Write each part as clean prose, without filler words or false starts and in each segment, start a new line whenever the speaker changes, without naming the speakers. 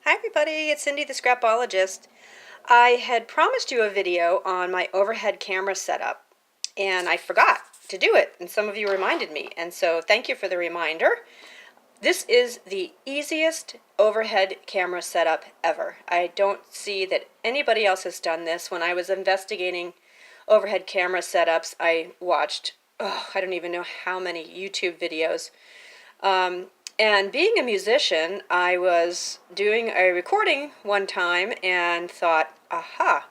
Hi everybody, it's Cindy the Scrapologist. I had promised you a video on my overhead camera setup and I forgot to do it, and some of you reminded me, and so thank you for the reminder. This is the easiest overhead camera setup ever. I don't see that anybody else has done this. When I was investigating overhead camera setups, I watched, I don't even know how many YouTube videos. And being a musician, I was doing a recording one time and thought, aha,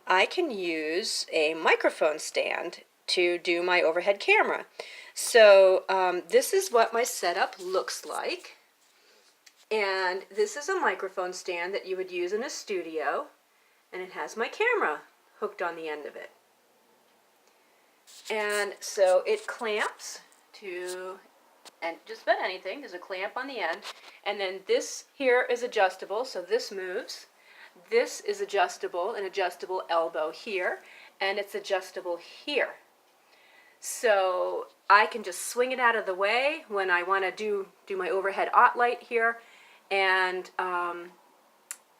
I can use a microphone stand to do my overhead camera. So this is what my setup looks like. And this is a microphone stand that you would use in a studio, and it has my camera hooked on the end of it. And so it clamps to, and just about anything, there's a clamp on the end, and then this here is adjustable, so this moves. This is adjustable, an adjustable elbow here, and it's adjustable here. So I can just swing it out of the way when I want to do my overhead light here, and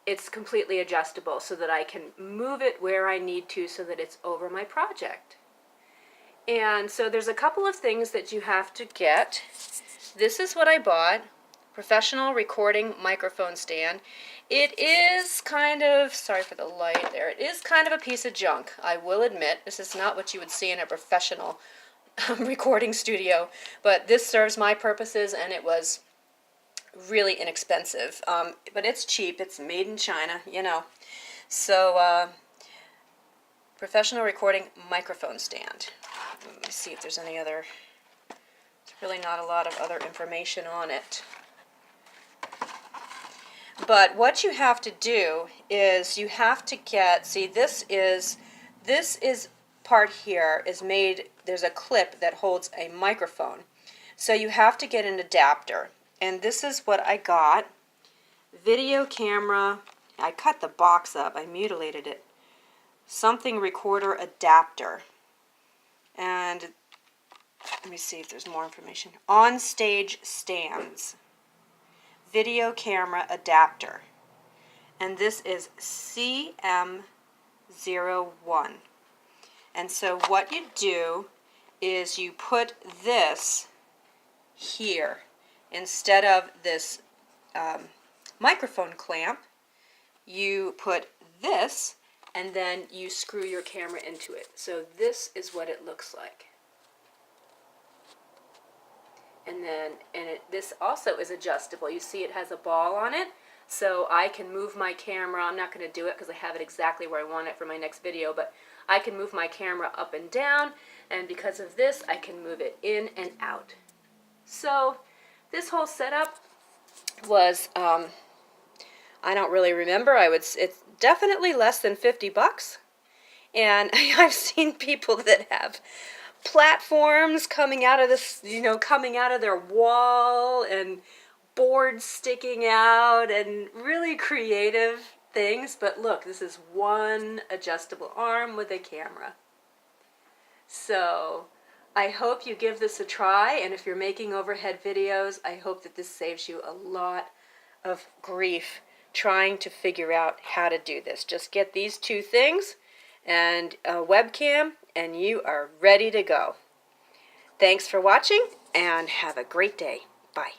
it's completely adjustable so that I can move it where I need to so that it's over my project. And so there's a couple of things that you have to get. This is what I bought, professional recording microphone stand. It is kind of, sorry for the light there, it is kind of a piece of junk, I will admit. This is not what you would see in a professional recording studio, but this serves my purposes, and it was really inexpensive. But it's cheap, it's made in China, you know. So, professional recording microphone stand. Let me see if there's any other, there's really not a lot of other information on it. But what you have to do is you have to get, see, this is part here is made, there's a clip that holds a microphone. So you have to get an adapter. And this is what I got. Video camera, I cut the box up, I mutilated it. Something recorder adapter. And let me see if there's more information. On stage stands. Video camera adapter. And this is CM01. And so what you do is you put this here instead of this microphone clamp. You put this, and then you screw your camera into it. So this is what it looks like. And then, this also is adjustable. You see it has a ball on it, so I can move my camera. I'm not going to do it because I have it exactly where I want it for my next video, but I can move my camera up and down, and because of this, I can move it in and out. So this whole setup was, I don't really remember. It's definitely less than 50 bucks. And I've seen people that have platforms coming out of this, coming out of their wall, and boards sticking out, and really creative things. But look, this is one adjustable arm with a camera. So I hope you give this a try, and if you're making overhead videos, I hope that this saves you a lot of grief trying to figure out how to do this. Just get these two things and a webcam, and you are ready to go. Thanks for watching, and have a great day. Bye.